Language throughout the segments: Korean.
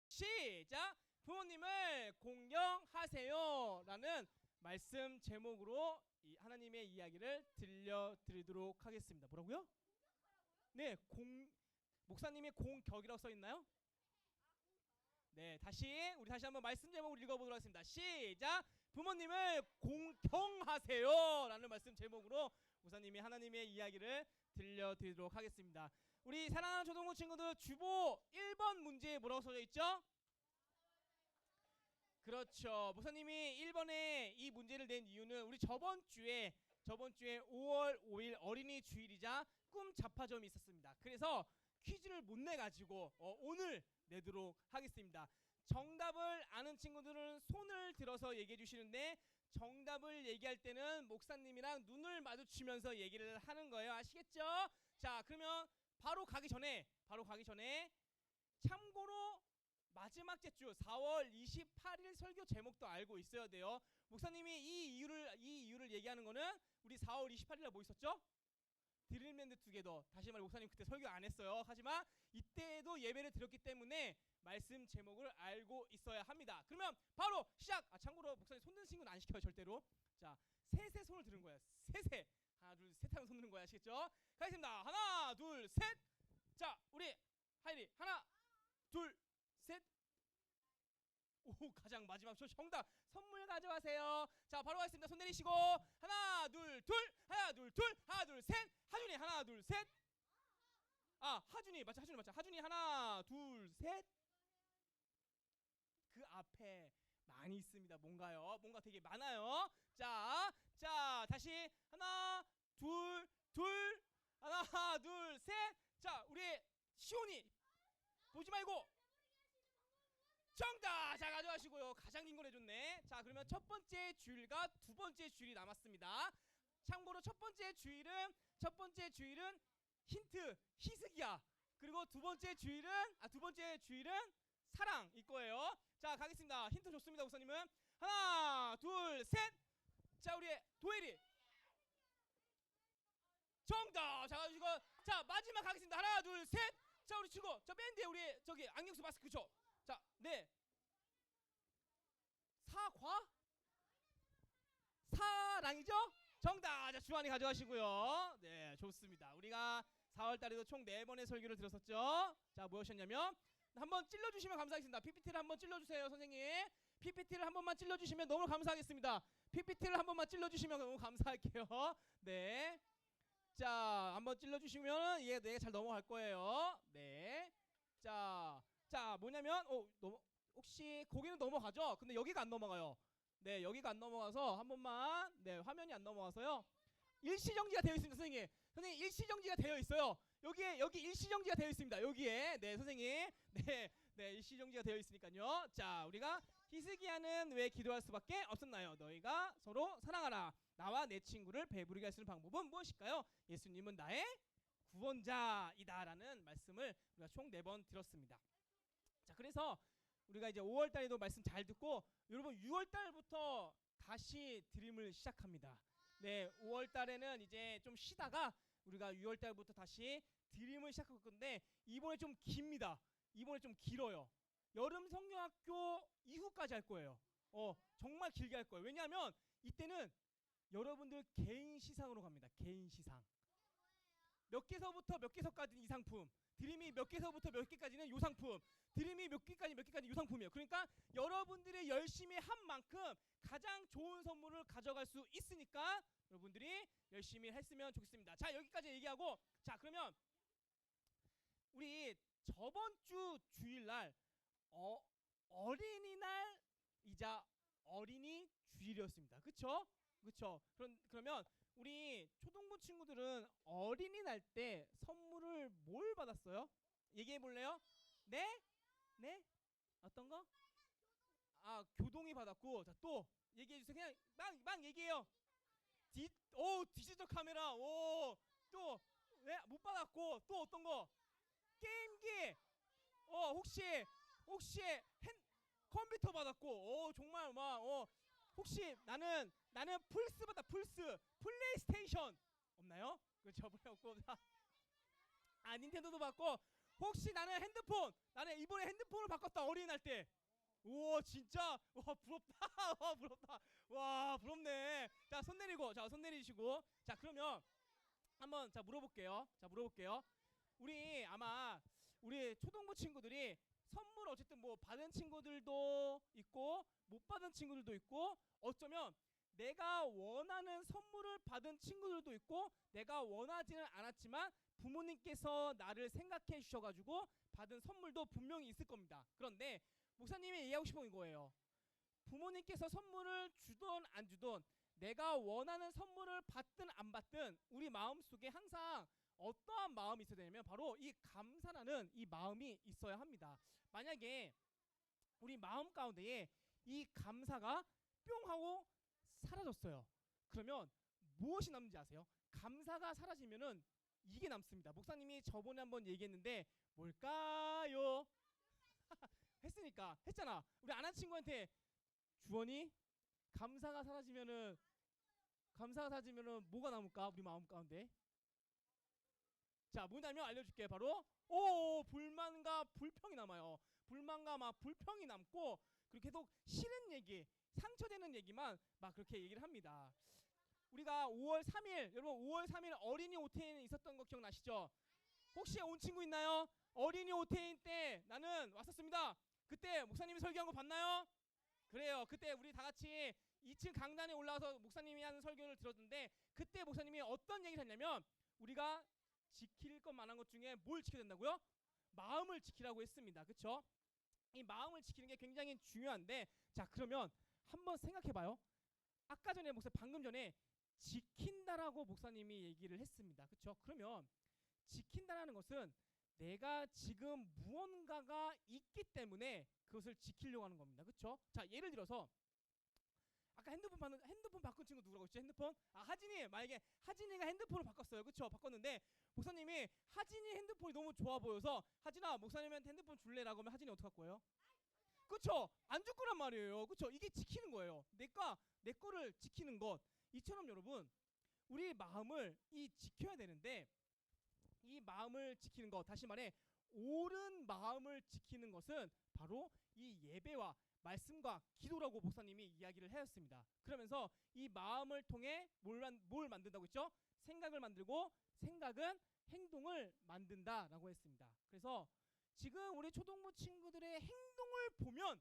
시작! 부모님을 공경하세요 라는 말씀 제목으로 이 하나님의 이야기를 들려드리도록 하겠습니다. 뭐라고요? 네, 목사님의 공격이라고 써있나요? 네, 우리 다시 한번 말씀 제목을 읽어보도록 하겠습니다. 시작! 부모님을 공경하세요 라는 말씀 제목으로 목사님이 하나님의 이야기를 들려드리도록 하겠습니다. 우리 사랑하는 초등부 친구들, 주보 1번 문제에 뭐라고 써져 있죠? 그렇죠. 목사님이 1번에 이 문제를 낸 이유는 우리 저번 주에 5월 5일 어린이 주일이자 꿈 잡화점이 있었습니다. 그래서 퀴즈를 못 내가지고 오늘 내도록 하겠습니다. 정답을 아는 친구들은 손을 들어서 얘기해 주시는데, 정답을 얘기할 때는 목사님이랑 눈을 마주치면서 얘기를 하는 거예요. 아시겠죠? 자, 그러면 바로 가기 전에 참고로 마지막 주 4월 28일 설교 제목도 알고 있어야 돼요. 목사님이 이 이유를 얘기하는 거는 우리 4월 28일에 뭐 있었죠? 드릴랜드 투게더. 다시 말해 목사님 그때 설교 안 했어요. 하지만 이때도 예배를 드렸기 때문에 말씀 제목을 알고 있어야 합니다. 그러면 바로 시작! 참고로 목사님 손 드는 친구는 안 시켜요, 절대로. 자, 셋의 손을 드는 거예요. 셋에. 하나, 둘, 셋 하면 손 드는 거야. 아시겠죠? 가겠습니다. 하나, 둘, 셋! 자, 우리 하이리 하나, 둘, 셋! 오, 가장 마지막 정답 선물 가져가세요. 자, 바로 가겠습니다. 손 내리시고 하나, 둘, 하나, 둘, 하나, 둘, 셋! 하준이 하나, 둘, 셋! 하준이 맞죠? 하준이 하나, 둘, 셋! 그 앞에 많이 있습니다. 뭔가요? 뭔가 되게 많아요. 자, 다시 하나, 둘, 하나, 둘, 셋! 자, 우리 시온이 보지 말고 정답! 자, 가져가시고요. 가장 긴 걸 해줬네. 자, 그러면 첫 번째 주일과 두 번째 주일이 남았습니다. 참고로 첫 번째 주일은 힌트 희석이야. 그리고 두 번째 주일은 사랑일 거예요. 자, 가겠습니다. 힌트 좋습니다, 목사님은. 하나, 둘, 셋! 자, 우리 도혜리 정답! 자, 가지고 자, 마지막 가겠습니다. 하나, 둘, 셋! 자, 우리 친구, 저 밴드에 우리 저기 안경수 마스크 줘. 자, 네. 사랑이죠? 정답! 자, 주환이 가져가시고요. 네, 좋습니다. 우리가 4월달에도 총 4번의 설교를 들었었죠. 자, 무엇이었냐면 한번 찔러주시면 감사하겠습니다. PPT를 한번 찔러주세요, 선생님. PPT를 한 번만 찔러주시면 너무 감사하겠습니다. PPT를 한 번만 찔러주시면 너무 감사할게요. 네. 자, 한번 찔러주시면 이게 잘 넘어갈 거예요. 네. 자, 뭐냐면 혹시 거기는 넘어가죠? 근데 여기가 안 넘어가요. 네, 여기가 안 넘어가서 한 번만, 네, 화면이 안 넘어가서요. 일시정지가 되어 있습니다, 선생님. 일시정지가 되어 있어요. 여기 일시정지가 되어 있습니다. 여기에. 네, 선생님. 네, 일시정지가 되어 있으니까요. 자, 우리가 히스기야는 왜 기도할 수밖에 없었나요? 너희가 서로 사랑하라. 나와 내 친구를 배부르게 할 수 있는 방법은 무엇일까요? 예수님은 나의 구원자이다라는 말씀을 우리가 총 4번 들었습니다. 자, 그래서 우리가 이제 5월달에도 말씀 잘 듣고, 여러분 6월달부터 다시 드림을 시작합니다. 네, 5월달에는 이제 좀 쉬다가 우리가 6월달부터 다시 드림을 시작할 건데, 이번에 좀 깁니다. 이번에 좀 길어요. 여름 성경학교 이후까지 할 거예요. 정말 길게 할 거예요. 왜냐하면 이때는 여러분들 개인 시상으로 갑니다. 개인 시상. 몇 개서부터 몇 개서까지는 이 상품, 드림이 몇 개서부터 몇 개까지는 요 상품, 드림이 몇 개까지 요 상품이에요. 그러니까 여러분들이 열심히 한 만큼 가장 좋은 선물을 가져갈 수 있으니까 여러분들이 열심히 했으면 좋겠습니다. 자, 여기까지 얘기하고, 자, 그러면 우리 저번 주 주일날 어린이날이자 어린이 주일이었습니다. 그쵸? 그쵸? 그러면 우리 초등부 친구들은 어린이날 때 선물을 뭘 받았어요? 얘기해 볼래요? 네? 네? 어떤 거? 아, 교동이 받았고. 자, 또 얘기해 주세요. 그냥 막 얘기해요. 디지털 카메라. 오, 또 네, 못 받았고. 또 어떤 거? 게임기. 혹시 컴퓨터 받았고. 정말 막 혹시 나는 플스 받다. 플스. 플레이스테이션 없나요? 그렇죠. 없고. 아, 닌텐도도 받고. 혹시 나는 이번에 핸드폰을 바꿨다. 어린이날 때. 우와, 진짜. 와, 부럽다. 와, 부럽다. 와, 부럽네. 자, 손 내리시고. 자, 그러면 한번 물어볼게요. 우리 초등부 친구들이 선물 어쨌든 뭐 받은 친구들도 있고 못 받은 친구들도 있고, 어쩌면 내가 원하는 선물을 받은 친구들도 있고 내가 원하지는 않았지만 부모님께서 나를 생각해 주셔가지고 받은 선물도 분명히 있을 겁니다. 그런데 목사님이 얘기하고 싶은 거예요. 부모님께서 선물을 주던 안 주던, 내가 원하는 선물을 받든 안 받든 우리 마음속에 항상 어떠한 마음이 있어야 되냐면 바로 이 감사라는 이 마음이 있어야 합니다. 만약에 우리 마음 가운데에 이 감사가 뿅 하고 사라졌어요. 그러면 무엇이 남는지 아세요? 감사가 사라지면은 이게 남습니다. 목사님이 저번에 한번 얘기했는데 뭘까요? 했잖아. 우리 안 한 친구한테 주원이 감사가 사라지면은 뭐가 남을까? 우리 마음 가운데. 자, 뭐냐면 알려줄게. 바로 불만과 불평이 남아요. 불만과 막 불평이 남고, 그렇게 계속 싫은 얘기, 상처되는 얘기만 막 그렇게 얘기를 합니다. 우리가 5월 3일, 여러분 5월 3일 어린이 오태인 있었던 거 기억나시죠? 혹시 온 친구 있나요? 어린이 오태인 때 나는 왔었습니다. 그때 목사님이 설교한 거 봤나요? 그래요. 그때 우리 다 같이 2층 강단에 올라와서 목사님이 하는 설교를 들었는데, 그때 목사님이 어떤 얘기를 했냐면 우리가 지킬 것만한 것 중에 뭘 지켜야 된다고요? 마음을 지키라고 했습니다. 그쵸? 이 마음을 지키는 게 굉장히 중요한데, 자, 그러면 한번 생각해봐요. 아까 전에 방금 전에 지킨다라고 목사님이 얘기를 했습니다. 그쵸? 그러면 지킨다라는 것은 내가 지금 무언가가 있기 때문에 그것을 지키려고 하는 겁니다. 그쵸? 자, 예를 들어서 아까 핸드폰 바꾼 친구 누구라고 했죠? 핸드폰? 하진이. 만약에 하진이가 핸드폰을 바꿨어요. 그쵸? 바꿨는데 목사님이 하진이 핸드폰이 너무 좋아 보여서 하진아, 목사님한테 핸드폰 줄래라고 하면 하진이 어떡할 거예요? 그쵸? 안 줄 거란 말이에요. 그쵸? 이게 지키는 거예요. 내 거를 지키는 것. 이처럼 여러분, 우리 마음을 지켜야 되는데, 이 마음을 지키는 것, 다시 말해 옳은 마음을 지키는 것은 바로 이 예배와 말씀과 기도라고 목사님이 이야기를 하였습니다. 그러면서 이 마음을 통해 뭘 만든다고 했죠? 생각을 만들고, 생각은 행동을 만든다라고 했습니다. 그래서 지금 우리 초등부 친구들의 행동을 보면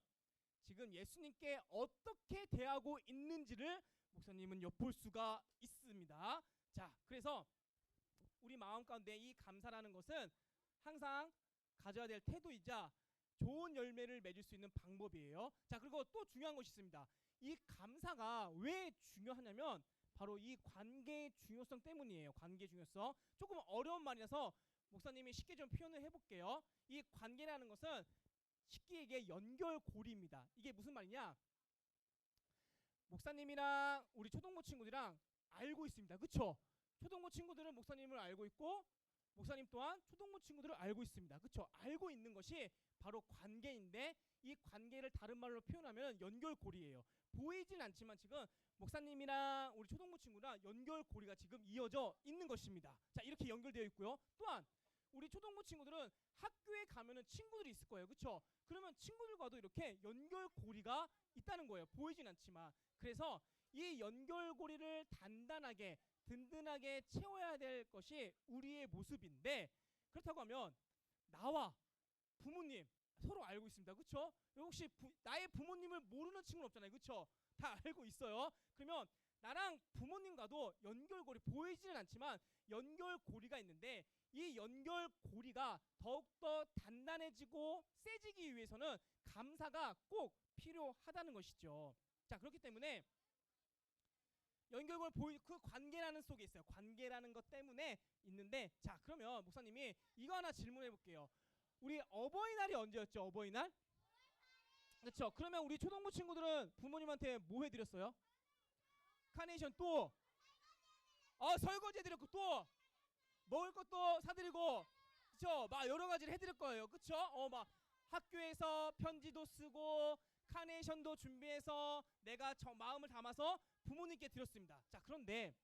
지금 예수님께 어떻게 대하고 있는지를 목사님은 엿볼 수가 있습니다. 자, 그래서 우리 마음 가운데 이 감사라는 것은 항상 가져야 될 태도이자 좋은 열매를 맺을 수 있는 방법이에요. 자, 그리고 또 중요한 것이 있습니다. 이 감사가 왜 중요하냐면 바로 이 관계의 중요성 때문이에요. 관계의 중요성. 조금 어려운 말이라서 목사님이 쉽게 좀 표현을 해볼게요. 이 관계라는 것은 쉽게 얘기해 연결고리입니다. 이게 무슨 말이냐? 목사님이랑 우리 초등부 친구들이랑 알고 있습니다. 그쵸? 초등부 친구들은 목사님을 알고 있고 목사님 또한 초등부 친구들을 알고 있습니다. 그쵸? 알고 있는 것이 바로 관계인데, 이 관계를 다른 말로 표현하면 연결고리예요. 보이진 않지만 지금 목사님이랑 우리 초등부 친구랑 연결고리가 지금 이어져 있는 것입니다. 자, 이렇게 연결되어 있고요. 또한 우리 초등부 친구들은 학교에 가면은 친구들이 있을 거예요. 그쵸? 그러면 친구들과도 이렇게 연결고리가 있다는 거예요. 보이진 않지만. 그래서 이 연결고리를 단단하게 든든하게 채워야 될 것이 우리의 모습인데, 그렇다고 하면 나와 부모님 서로 알고 있습니다. 그쵸? 혹시 나의 부모님을 모르는 친구는 없잖아요. 그쵸? 다 알고 있어요. 그러면 나랑 부모님과도 연결고리, 보이지는 않지만 연결고리가 있는데, 이 연결고리가 더욱더 단단해지고 세지기 위해서는 감사가 꼭 필요하다는 것이죠. 자, 그렇기 때문에 연결고리를 보이 그 관계라는 속에 있어요. 관계라는 것 때문에 있는데 자 그러면 목사님이 이거 하나 질문해 볼게요. 우리 어버이날이 언제였죠? 어버이날? 그렇죠. 그러면 우리 초등부 친구들은 부모님한테 뭐 해드렸어요? 카네이션 또 설거지 해드렸고 또 먹을 것도 사드리고 그쵸? 막 여러 가지를 해드릴 거예요. 그쵸? 막 학교에서 편지도 쓰고 카네이션도 준비해서 내가 마음을 담아서 부모님께 드렸습니다. 자 그런데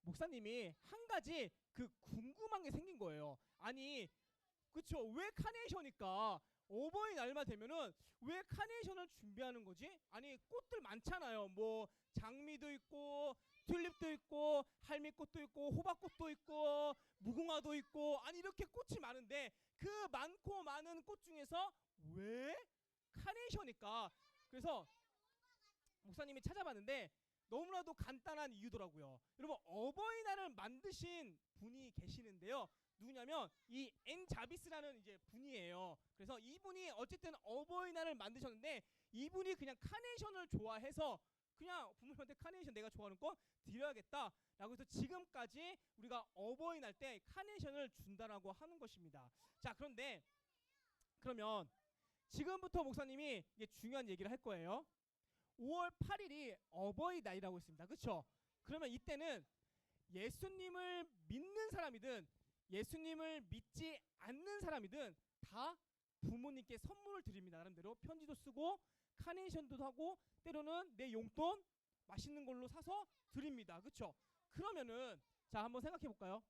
목사님이 한 가지 그 궁금한 게 생긴 거예요. 아니 그쵸? 왜 카네이션일까? 어버이날만 되면은 왜 카네이션을 준비하는 거지? 아니 꽃들 많잖아요. 뭐 장미도 있고 튤립도 있고 할미꽃도 있고 호박꽃도 있고 무궁화도 있고 아니 이렇게 꽃이 많은데 그 많고 많은 꽃 중에서 왜 카네이션일까? 그래서 목사님이 찾아봤는데 너무나도 간단한 이유더라고요. 여러분 어버이날을 만드신 분이 계시는데요. 누구냐면 이 엔 자비스라는 이제 분이에요. 그래서 이분이 어쨌든 어버이날을 만드셨는데 이분이 그냥 카네이션을 좋아해서 그냥 부모님한테 카네이션 내가 좋아하는 거 드려야겠다라고 해서 지금까지 우리가 어버이날 때 카네이션을 준다라고 하는 것입니다. 자 그런데 그러면 지금부터 목사님이 이게 중요한 얘기를 할 거예요. 5월 8일이 어버이날이라고 했습니다. 그렇죠? 그러면 이때는 예수님을 믿는 사람이든 예수님을 믿지 않는 사람이든 다 부모님께 선물을 드립니다. 나름대로 편지도 쓰고 카네이션도 하고 때로는 내 용돈 맛있는 걸로 사서 드립니다. 그렇죠? 그러면은 자 한번 생각해 볼까요?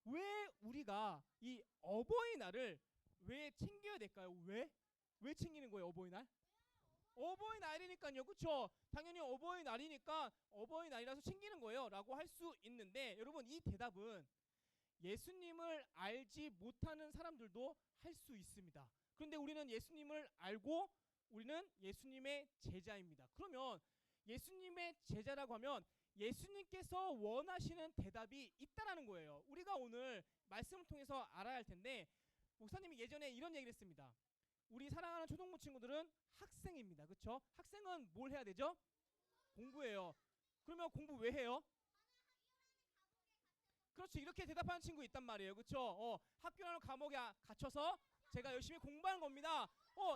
왜 우리가 이 어버이날을 왜 챙겨야 될까요? 왜 챙기는 거예요? 어버이날? 어버이날이니까요. 그렇죠? 당연히 어버이날이니까 어버이날이라서 챙기는 거예요 라고 할 수 있는데 여러분 이 대답은 예수님을 알지 못하는 사람들도 할 수 있습니다. 그런데 우리는 예수님을 알고 우리는 예수님의 제자입니다. 그러면 예수님의 제자라고 하면 예수님께서 원하시는 대답이 있다라는 거예요. 우리가 오늘 말씀을 통해서 알아야 할 텐데 목사님이 예전에 이런 얘기를 했습니다. 우리 사랑하는 초등부 친구들은 학생입니다. 그렇죠? 학생은 뭘 해야 되죠? 공부해요. 그러면 공부 왜 해요? 그렇지. 이렇게 대답하는 친구 있단 말이에요. 그렇죠? 학교라는 과목에 갇혀서 제가 열심히 공부하는 겁니다.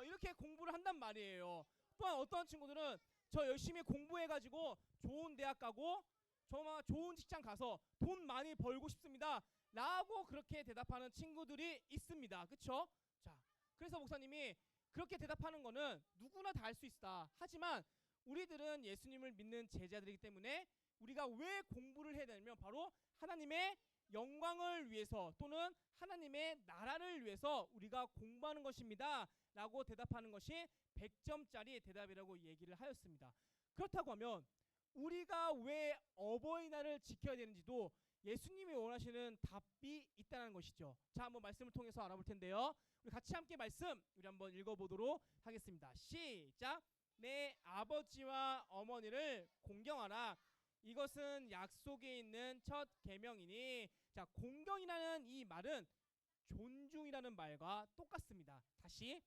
이렇게 공부를 한단 말이에요. 또한 어떤 친구들은 저 열심히 공부해가지고 좋은 대학 가고 정말 좋은 직장 가서 돈 많이 벌고 싶습니다 라고 그렇게 대답하는 친구들이 있습니다. 그쵸? 자, 그래서 목사님이 그렇게 대답하는 거는 누구나 다 할 수 있다. 하지만 우리들은 예수님을 믿는 제자들이기 때문에 우리가 왜 공부를 해야 되냐면 바로 하나님의 영광을 위해서 또는 하나님의 나라를 위해서 우리가 공부하는 것입니다 라고 대답하는 것이 100점짜리 대답이라고 얘기를 하였습니다. 그렇다고 하면 우리가 왜 어버이날을 지켜야 되는지도 예수님이 원하시는 답이 있다는 것이죠. 자, 한번 말씀을 통해서 알아볼 텐데요. 우리 같이 함께 말씀 우리 한번 읽어보도록 하겠습니다. 시작. 내 아버지와 어머니를 공경하라. 이것은 약속에 있는 첫 계명이니. 자, 공경이라는 이 말은 존중이라는 말과 똑같습니다. 다시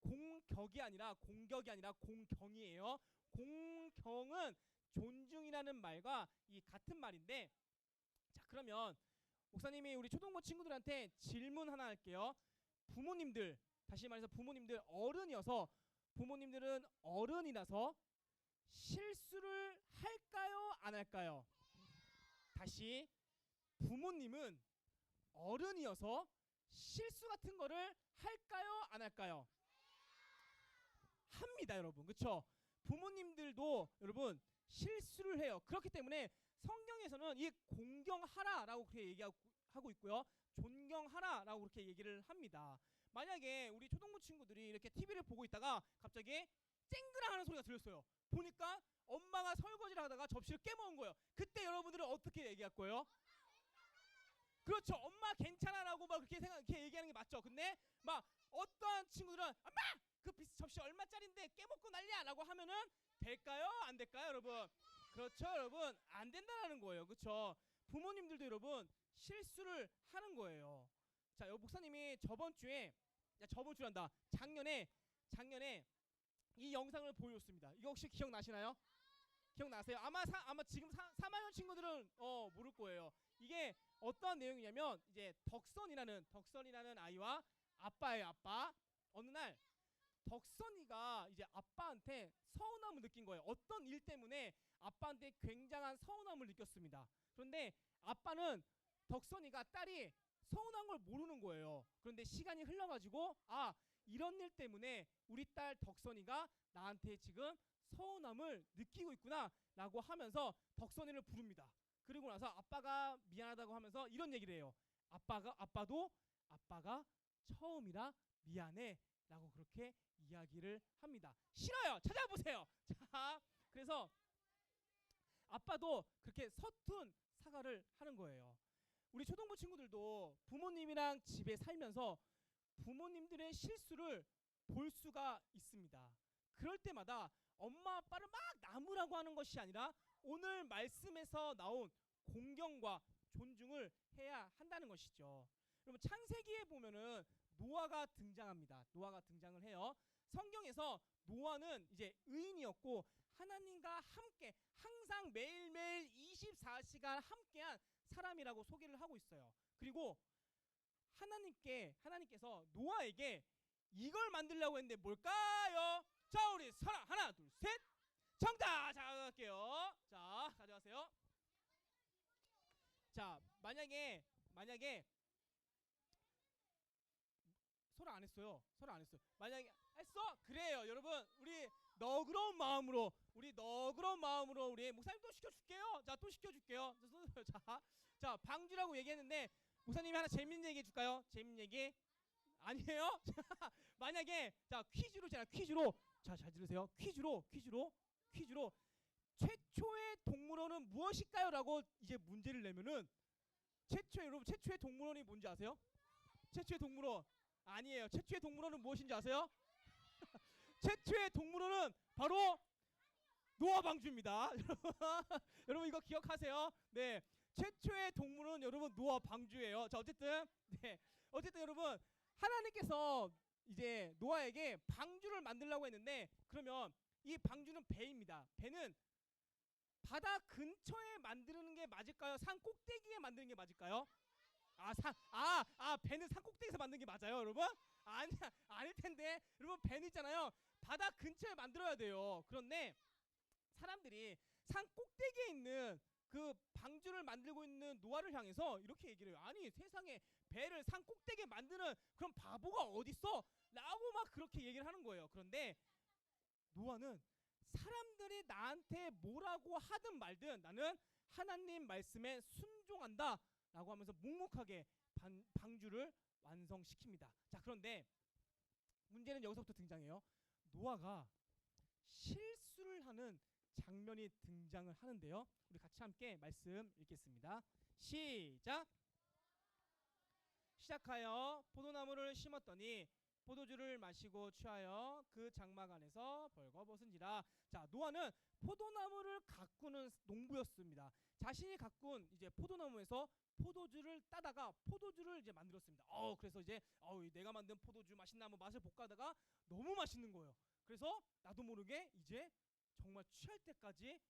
공격이 아니라 공격이 아니라 공경이에요. 공경은 존중이라는 말과 이 같은 말인데 자 그러면 목사님이 우리 초등부 친구들한테 질문 하나 할게요. 부모님들 다시 말해서 부모님들 어른이어서 부모님들은 어른이라서 실수를 할까요? 안 할까요? 다시 부모님은 어른이어서 실수 같은 거를 할까요? 안 할까요? 합니다, 여러분. 그렇죠? 부모님들도 여러분 실수를 해요. 그렇기 때문에 성경에서는 이 공경하라라고 그렇게 얘기하고 있고요. 존경하라라고 그렇게 얘기를 합니다. 만약에 우리 초등부 친구들이 이렇게 TV를 보고 있다가 갑자기 쨍그랑 하는 소리가 들렸어요. 보니까 엄마가 설거지를 하다가 접시를 깨먹은 거예요. 그때 여러분들은 어떻게 얘기할 거예요? 그렇죠. 엄마 괜찮아라고 막 그렇게 얘기하는 게 맞죠. 근데 막 어떠한 친구들은 엄마 그 접시 얼마짜린데 깨먹고 난리야 라고 하면은 될까요? 안 될까요, 여러분? 그렇죠, 여러분. 안 된다라는 거예요. 그렇죠? 부모님들도 여러분 실수를 하는 거예요. 자, 목사님이 저번 주란다. 작년에 이 영상을 보여줬습니다. 이거 혹시 기억나시나요? 기억나세요? 아마 지금 3학년 친구들은 모를 거예요. 이게 어떤 내용이냐면 이제 덕선이라는 아이와 아빠예요. 아빠. 어느 날 덕선이가 이제 아빠한테 서운함을 느낀 거예요. 어떤 일 때문에 아빠한테 굉장한 서운함을 느꼈습니다. 그런데 아빠는 덕선이가 딸이 서운한 걸 모르는 거예요. 그런데 시간이 흘러가지고 이런 일 때문에 우리 딸 덕선이가 나한테 지금 서운함을 느끼고 있구나 라고 하면서 덕선이를 부릅니다. 그리고 나서 아빠가 미안하다고 하면서 이런 얘기를 해요. 아빠도 아빠가 처음이라 미안해 라고 그렇게 이야기를 합니다. 싫어요. 찾아보세요. 자, 그래서 아빠도 그렇게 서툰 사과를 하는 거예요. 우리 초등부 친구들도 부모님이랑 집에 살면서 부모님들의 실수를 볼 수가 있습니다. 그럴 때마다 엄마 아빠를 막 나무라고 하는 것이 아니라 오늘 말씀에서 나온 공경과 존중을 해야 한다는 것이죠. 여러분 창세기에 보면은 노아가 등장합니다. 노아가 등장을 해요. 성경에서 노아는 이제 의인이었고 하나님과 함께 항상 매일매일 24시간 함께한 사람이라고 소개를 하고 있어요. 그리고 하나님께서 노아에게 이걸 만들려고 했는데 뭘까요? 자, 우리 사랑 하나 둘 셋. 정답. 자, 가져갈게요. 자, 가져가세요. 자, 만약에 설아 안 했어요. 만약에 했어? 그래요. 여러분, 우리 너그러운 마음으로 우리 목사님 또 시켜줄게요. 자, 또 시켜줄게요. 자, 방주라고 얘기했는데 목사님이 하나 재밌는 얘기 해줄까요? 재밌는 얘기? 아니에요? 만약에 자 퀴즈로 자, 잘 들으세요. 퀴즈로 최초의 동물원은 무엇일까요? 라고 이제 문제를 내면은 최초의 동물원이 뭔지 아세요? 최초의 동물원 아니에요. 최초의 동물원은 무엇인지 아세요? 최초의 동물원은 바로 노아 방주입니다. 여러분 이거 기억하세요. 네, 최초의 동물원은 여러분 노아 방주예요. 자, 어쨌든 여러분 하나님께서 이제 노아에게 방주를 만들려고 했는데 그러면 이 방주는 배입니다. 배는 바다 근처에 만드는 게 맞을까요? 산 꼭대기에 만드는 게 맞을까요? 배는 산 꼭대기에서 만드는 게 맞아요, 여러분? 아닐 텐데. 여러분 배는 있잖아요. 바다 근처에 만들어야 돼요. 그런데 사람들이 산 꼭대기에 있는 그 방주를 만들고 있는 노아를 향해서 이렇게 얘기를 해요. 아니, 세상에 배를 산 꼭대기에 만드는 그런 바보가 어딨어? 라고 막 그렇게 얘기를 하는 거예요. 그런데 노아는 사람들이 나한테 뭐라고 하든 말든 나는 하나님 말씀에 순종한다 라고 하면서 묵묵하게 방주를 완성시킵니다. 자, 그런데 문제는 여기서부터 등장해요. 노아가 실수를 하는 장면이 등장을 하는데요. 우리 같이 함께 말씀 읽겠습니다. 시작하여 포도나무를 심었더니 포도주를 마시고 취하여 그 장막 안에서 벌거벗은지라. 자, 노아는 포도나무를 가꾸는 농부였습니다. 자신이 가꾼 이제 포도나무에서 포도주를 따다가 포도주를 이제 만들었습니다. 그래서 이제 내가 만든 포도주 맛있나 한번 맛을 볼까 하다가 너무 맛있는 거예요. 그래서 나도 모르게 이제 정말 취할 때까지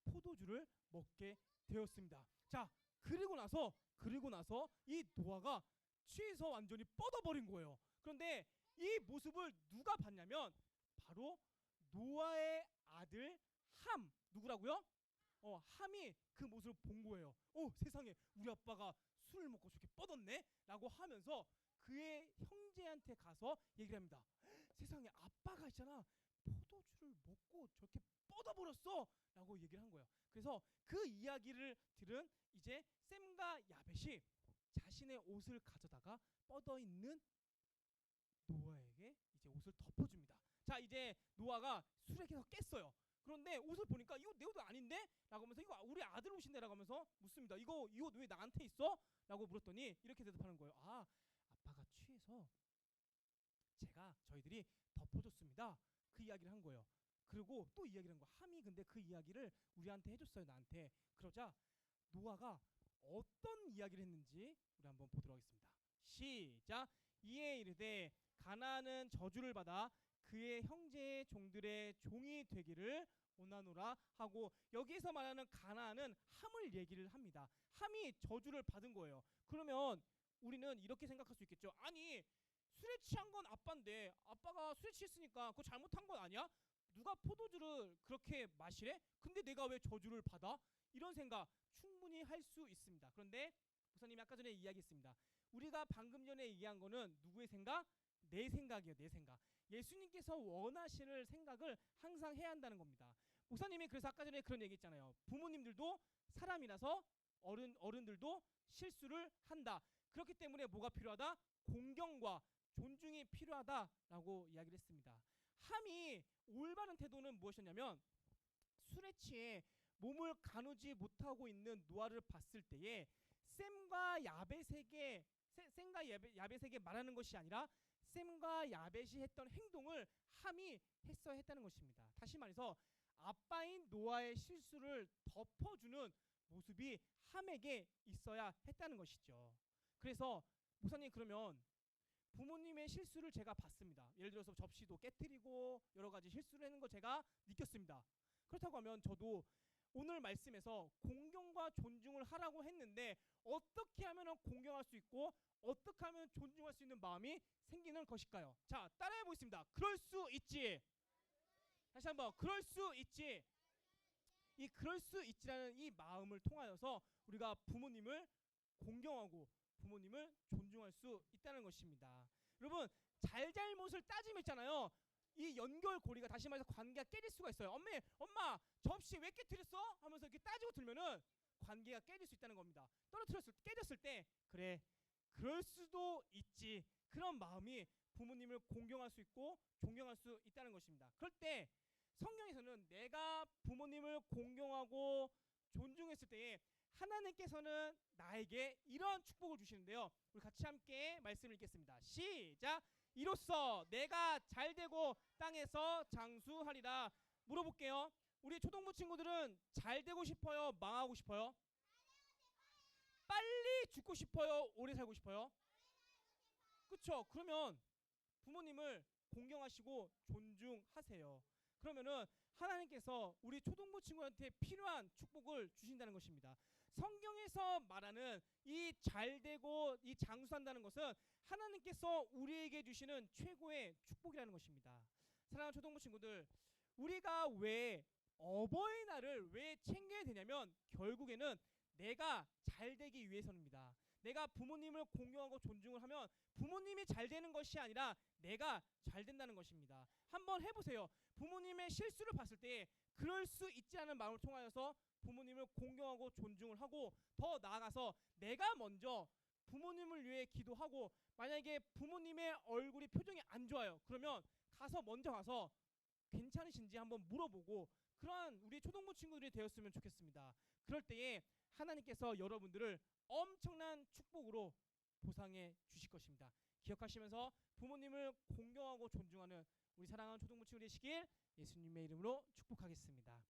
포도주를 먹게 되었습니다. 자, 그리고 나서 이 노아가 취해서 완전히 뻗어버린 거예요. 그런데 이 모습을 누가 봤냐면 바로 노아의 아들 함. 누구라고요? 함이 그 모습을 본 거예요. 세상에 우리 아빠가 술을 먹고 저렇게 뻗었네? 라고 하면서 그의 형제한테 가서 얘기를 합니다. 세상에 아빠가 있잖아, 포도주를 먹고 저렇게 뻗어버렸어 라고 얘기를 한 거예요. 그래서 그 이야기를 들은 이제 셈과 야벳이 자신의 옷을 가져다가 뻗어있는 노아에게 이제 옷을 덮어줍니다. 자, 이제 노아가 술에 계속 깼어요. 그런데 옷을 보니까 이거 내 옷 아닌데? 라고 하면서 이거 우리 아들 옷인데? 라고 하면서 묻습니다. 이 옷 왜 나한테 있어? 라고 물었더니 이렇게 대답하는 거예요. 아빠가 취해서 저희들이 덮어줬습니다. 그 이야기를 한 거예요. 그리고 또 이야기를 한 거야. 함이 근데 그 이야기를 우리한테 해줬어요, 나한테. 그러자 노아가 어떤 이야기를 했는지 우리 한번 보도록 하겠습니다. 시작. 이에 이르되 가나안은 저주를 받아 그의 형제의 종들의 종이 되기를 오나노라 하고, 여기에서 말하는 가나안은 함을 얘기를 합니다. 함이 저주를 받은 거예요. 그러면 우리는 이렇게 생각할 수 있겠죠. 아니, 술에 취한 건 아빠인데 아빠가 술에 취했으니까 그거 잘못한 건 아니야? 누가 포도주를 그렇게 마시래? 근데 내가 왜 저주를 받아? 이런 생각 충분히 할 수 있습니다. 그런데 목사님이 아까 전에 이야기했습니다. 우리가 방금 전에 얘기한 거는 누구의 생각? 내 생각이에요. 내 생각. 예수님께서 원하시는 생각을 항상 해야 한다는 겁니다. 목사님이 그래서 아까 전에 그런 얘기 했잖아요. 부모님들도 사람이라서 어른들도 실수를 한다. 그렇기 때문에 뭐가 필요하다? 공경과 존중이 필요하다라고 이야기를 했습니다. 함이 올바른 태도는 무엇이었냐면, 술에 취해 몸을 가누지 못하고 있는 노아를 봤을 때에 셈과 야벳에게 말하는 것이 아니라 셈과 야벳이 했던 행동을 함이 했어야 했다는 것입니다. 다시 말해서 아빠인 노아의 실수를 덮어주는 모습이 함에게 있어야 했다는 것이죠. 그래서 목사님, 그러면 부모님의 실수를 제가 봤습니다. 예를 들어서 접시도 깨뜨리고 여러 가지 실수를 하는 거 제가 느꼈습니다. 그렇다고 하면 저도 오늘 말씀에서 공경과 존중을 하라고 했는데 어떻게 하면 공경할 수 있고 어떻게 하면 존중할 수 있는 마음이 생기는 것일까요? 자, 따라해 보겠습니다. 그럴 수 있지. 다시 한번, 그럴 수 있지. 이 그럴 수 있지라는 이 마음을 통하여서 우리가 부모님을 공경하고 부모님을 존중할 수 있다는 것입니다. 여러분, 잘잘못을 따지면 있잖아요. 이 연결고리가, 다시 말해서 관계가 깨질 수가 있어요. 엄마 접시 왜 깨뜨렸어? 하면서 이렇게 따지고 들면은 관계가 깨질 수 있다는 겁니다. 깨졌을 때 그래, 그럴 수도 있지, 그런 마음이 부모님을 공경할 수 있고 존경할 수 있다는 것입니다. 그럴 때 성경에서는 내가 부모님을 공경하고 존중했을 때에 하나님께서는 나에게 이런 축복을 주시는데요. 우리 같이 함께 말씀을 읽겠습니다. 시작. 이로써 내가 잘되고 땅에서 장수하리라. 물어볼게요. 우리 초등부 친구들은 잘되고 싶어요? 망하고 싶어요? 빨리 죽고 싶어요? 오래 살고 싶어요? 그쵸? 그러면 부모님을 공경하시고 존중하세요. 그러면은 하나님께서 우리 초등부 친구한테 필요한 축복을 주신다는 것입니다. 성경에서 말하는 이 잘되고 이 장수한다는 것은 하나님께서 우리에게 주시는 최고의 축복이라는 것입니다. 사랑하는 초등부 친구들, 우리가 왜 어버이날을 왜 챙겨야 되냐면 결국에는 내가 잘되기 위해서입니다. 내가 부모님을 공경하고 존중을 하면 부모님이 잘 되는 것이 아니라 내가 잘 된다는 것입니다. 한번 해보세요. 부모님의 실수를 봤을 때 그럴 수 있지 않은 마음을 통하여서 부모님을 공경하고 존중을 하고, 더 나아가서 내가 먼저 부모님을 위해 기도하고, 만약에 부모님의 얼굴이 표정이 안 좋아요. 그러면 먼저 가서 괜찮으신지 한번 물어보고, 그러한 우리 초등부 친구들이 되었으면 좋겠습니다. 그럴 때에 하나님께서 여러분들을 엄청난 축복으로 보상해 주실 것입니다. 기억하시면서 부모님을 공경하고 존중하는 우리 사랑하는 초등부 친구들 되시길 예수님의 이름으로 축복하겠습니다.